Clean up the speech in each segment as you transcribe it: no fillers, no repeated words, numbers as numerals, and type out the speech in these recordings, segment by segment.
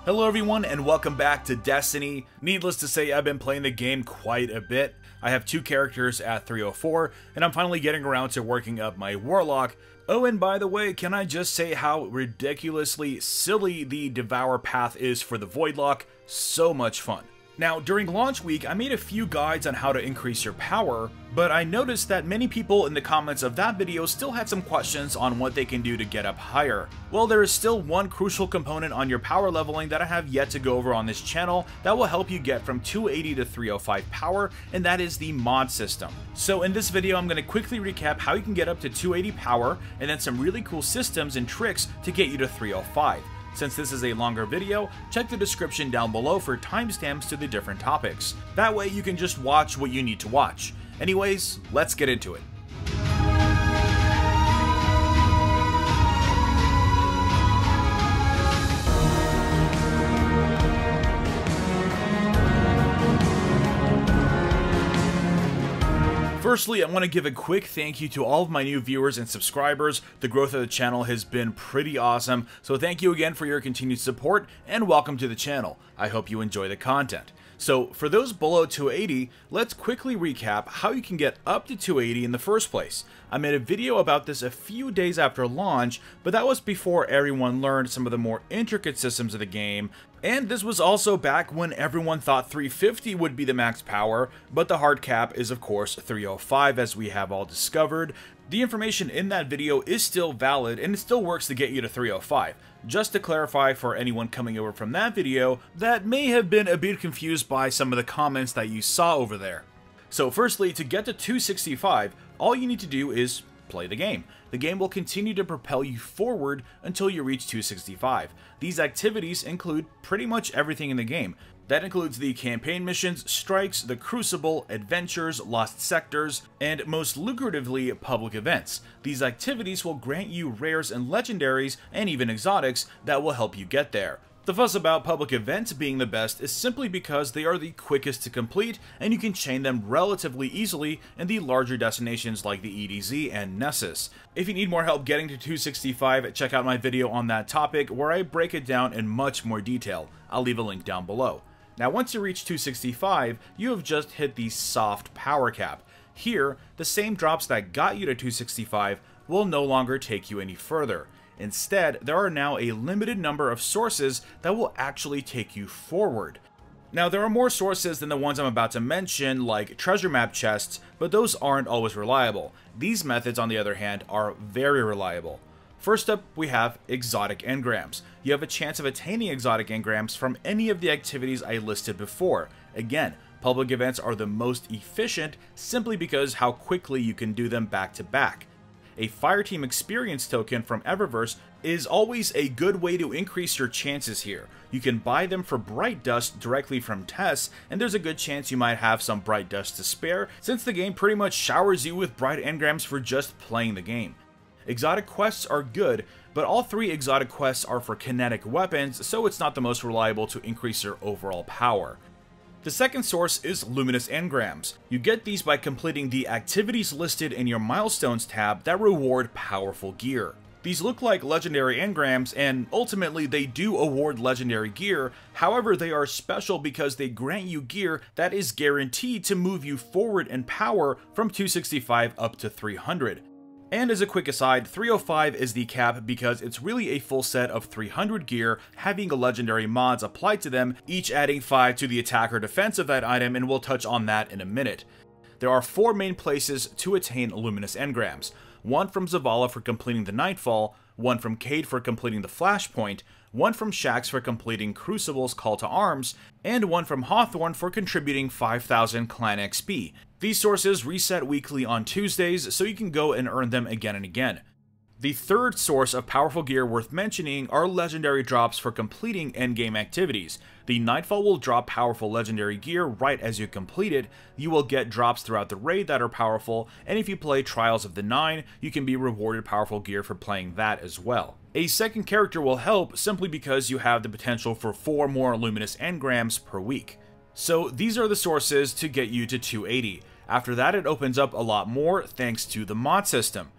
Hello everyone and welcome back to Destiny. Needless to say, I've been playing the game quite a bit. I have 2 characters at 304 and I'm finally getting around to working up my Warlock. Oh, and by the way, can I just say how ridiculously silly the Devour path is for the Voidlock? So much fun. Now, during launch week, I made a few guides on how to increase your power, but I noticed that many people in the comments of that video still had some questions on what they can do to get up higher. Well, there is still one crucial component on your power leveling that I have yet to go over on this channel that will help you get from 280 to 305 power, and that is the mod system. So in this video, I'm going to quickly recap how you can get up to 280 power, and then some really cool systems and tricks to get you to 305. Since this is a longer video, check the description down below for timestamps to the different topics. That way you can just watch what you need to watch. Anyways, let's get into it. Firstly, I want to give a quick thank you to all of my new viewers and subscribers. The growth of the channel has been pretty awesome, so thank you again for your continued support, and welcome to the channel. I hope you enjoy the content. So, for those below 280, let's quickly recap how you can get up to 280 in the first place. I made a video about this a few days after launch, but that was before everyone learned some of the more intricate systems of the game, and this was also back when everyone thought 350 would be the max power, but the hard cap is of course 305 as we have all discovered. The information in that video is still valid and it still works to get you to 305. Just to clarify for anyone coming over from that video that may have been a bit confused by some of the comments that you saw over there. So firstly, to get to 265, all you need to do is play the game. The game will continue to propel you forward until you reach 265. These activities include pretty much everything in the game. That includes the campaign missions, strikes, the Crucible, adventures, lost sectors, and most lucratively, public events. These activities will grant you rares and legendaries, and even exotics, that will help you get there. The fuss about public events being the best is simply because they are the quickest to complete, and you can chain them relatively easily in the larger destinations like the EDZ and Nessus. If you need more help getting to 265, check out my video on that topic where I break it down in much more detail. I'll leave a link down below. Now once you reach 265, you have just hit the soft power cap. Here, the same drops that got you to 265 will no longer take you any further. Instead, there are now a limited number of sources that will actually take you forward. Now, there are more sources than the ones I'm about to mention, like treasure map chests, but those aren't always reliable. These methods, on the other hand, are very reliable. First up, we have exotic engrams. You have a chance of attaining exotic engrams from any of the activities I listed before. Again, public events are the most efficient simply because how quickly you can do them back to back. A Fireteam experience token from Eververse is always a good way to increase your chances here. You can buy them for Bright Dust directly from Tess, and there's a good chance you might have some Bright Dust to spare, since the game pretty much showers you with bright engrams for just playing the game. Exotic quests are good, but all 3 exotic quests are for kinetic weapons, so it's not the most reliable to increase your overall power. The second source is Luminous Engrams. You get these by completing the activities listed in your Milestones tab that reward powerful gear. These look like legendary engrams, and ultimately they do award legendary gear, however they are special because they grant you gear that is guaranteed to move you forward in power from 265 up to 300. And as a quick aside, 305 is the cap because it's really a full set of 300 gear, having legendary mods applied to them, each adding 5 to the attack or defense of that item, and we'll touch on that in a minute. There are 4 main places to attain Luminous Engrams. One from Zavala for completing the Nightfall, one from Cade for completing the Flashpoint, one from Shaxx for completing Crucible's Call to Arms, and one from Hawthorne for contributing 5,000 clan XP. These sources reset weekly on Tuesdays, so you can go and earn them again and again. The third source of powerful gear worth mentioning are legendary drops for completing endgame activities. The Nightfall will drop powerful legendary gear right as you complete it. You will get drops throughout the raid that are powerful, and if you play Trials of the Nine, you can be rewarded powerful gear for playing that as well. A second character will help simply because you have the potential for 4 more Luminous Engrams per week. So these are the sources to get you to 280. After that, it opens up a lot more thanks to the mod system.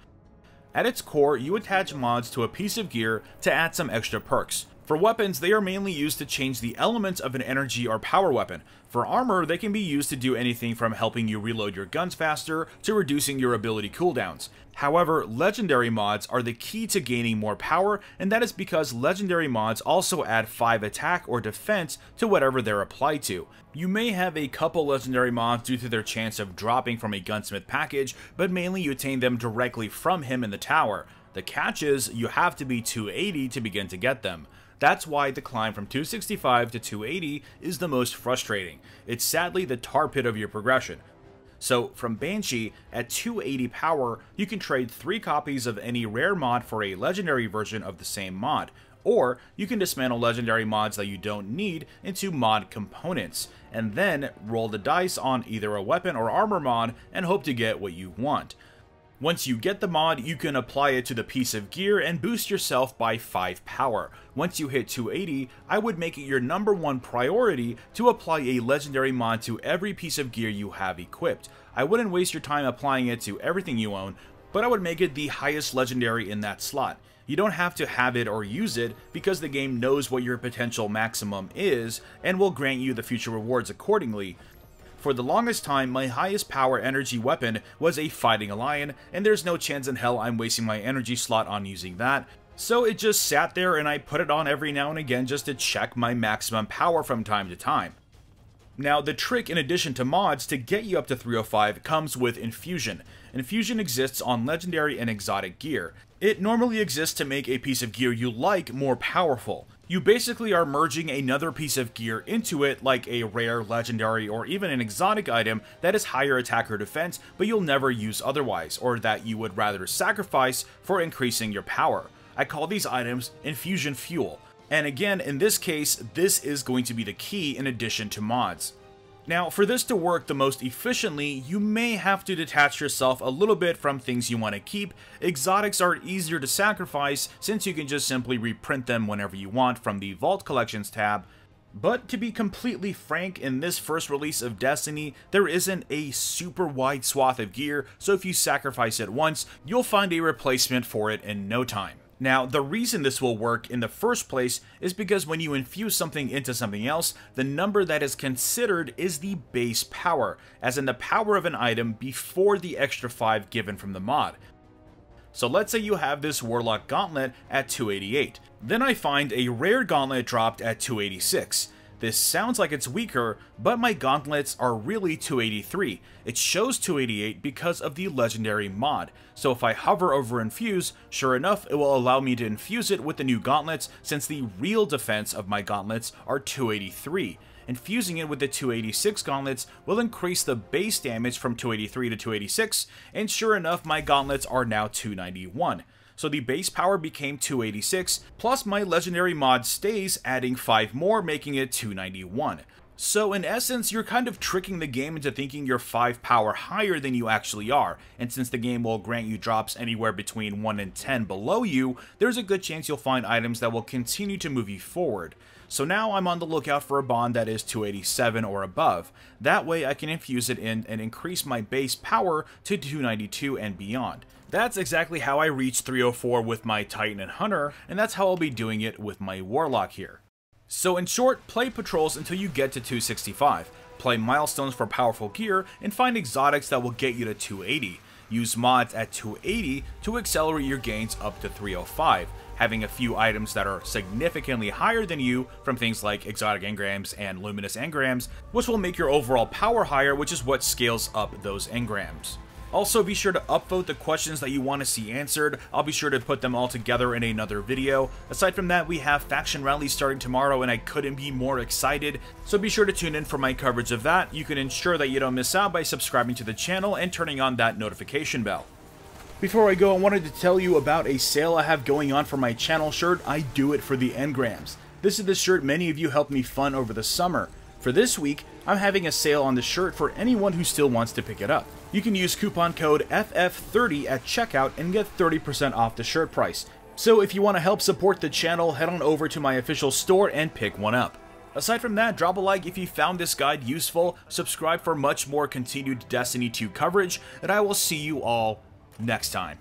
At its core, you attach mods to a piece of gear to add some extra perks. For weapons, they are mainly used to change the elements of an energy or power weapon. For armor, they can be used to do anything from helping you reload your guns faster to reducing your ability cooldowns. However, legendary mods are the key to gaining more power, and that is because legendary mods also add 5 attack or defense to whatever they're applied to. You may have a couple legendary mods due to their chance of dropping from a gunsmith package, but mainly you attain them directly from him in the tower. The catch is, you have to be 280 to begin to get them. That's why the climb from 265 to 280 is the most frustrating. It's sadly the tar pit of your progression. So from Banshee, at 280 power, you can trade 3 copies of any rare mod for a legendary version of the same mod, or you can dismantle legendary mods that you don't need into mod components, and then roll the dice on either a weapon or armor mod and hope to get what you want. Once you get the mod, you can apply it to the piece of gear and boost yourself by 5 power. Once you hit 280, I would make it your #1 priority to apply a legendary mod to every piece of gear you have equipped. I wouldn't waste your time applying it to everything you own, but I would make it the highest legendary in that slot. You don't have to have it or use it because the game knows what your potential maximum is and will grant you the future rewards accordingly. For the longest time, my highest power energy weapon was a Fighting a Lion, and there's no chance in hell I'm wasting my energy slot on using that. So it just sat there and I put it on every now and again just to check my maximum power from time to time. Now, the trick in addition to mods to get you up to 305 comes with Infusion. Infusion exists on legendary and exotic gear. It normally exists to make a piece of gear you like more powerful. You basically are merging another piece of gear into it, like a rare, legendary, or even an exotic item that is higher attack or defense, but you'll never use otherwise, or that you would rather sacrifice for increasing your power. I call these items Infusion Fuel. And again, in this case, this is going to be the key in addition to mods. Now, for this to work the most efficiently, you may have to detach yourself a little bit from things you want to keep. Exotics are easier to sacrifice since you can just simply reprint them whenever you want from the Vault Collections tab. But to be completely frank, in this first release of Destiny, there isn't a super wide swath of gear, so if you sacrifice it once, you'll find a replacement for it in no time. Now, the reason this will work in the first place is because when you infuse something into something else, the number that is considered is the base power, as in the power of an item before the extra 5 given from the mod. So let's say you have this Warlock Gauntlet at 288. Then I find a rare gauntlet dropped at 286. This sounds like it's weaker, but my gauntlets are really 283. It shows 288 because of the legendary mod, so if I hover over Infuse, sure enough it will allow me to infuse it with the new gauntlets since the real defense of my gauntlets are 283. Infusing it with the 286 gauntlets will increase the base damage from 283 to 286, and sure enough my gauntlets are now 291. So the base power became 286, plus my legendary mod stays, adding 5 more, making it 291. So in essence, you're kind of tricking the game into thinking you're 5 power higher than you actually are, and since the game will grant you drops anywhere between 1 and 10 below you, there's a good chance you'll find items that will continue to move you forward. So now I'm on the lookout for a bond that is 287 or above. That way I can infuse it in and increase my base power to 292 and beyond. That's exactly how I reached 304 with my Titan and Hunter, and that's how I'll be doing it with my Warlock here. So in short, play patrols until you get to 265, play milestones for powerful gear, and find exotics that will get you to 280. Use mods at 280 to accelerate your gains up to 305, having a few items that are significantly higher than you from things like exotic engrams and luminous engrams, which will make your overall power higher, which is what scales up those engrams. Also, be sure to upvote the questions that you want to see answered. I'll be sure to put them all together in another video. Aside from that, we have faction rallies starting tomorrow and I couldn't be more excited, so be sure to tune in for my coverage of that. You can ensure that you don't miss out by subscribing to the channel and turning on that notification bell. Before I go, I wanted to tell you about a sale I have going on for my channel shirt, I Do It for the ENGRAMS. This is the shirt many of you helped me fund over the summer. For this week, I'm having a sale on the shirt for anyone who still wants to pick it up. You can use coupon code FF30 at checkout and get 30% off the shirt price. So if you want to help support the channel, head on over to my official store and pick one up. Aside from that, drop a like if you found this guide useful, subscribe for much more continued Destiny 2 coverage, and I will see you all next time.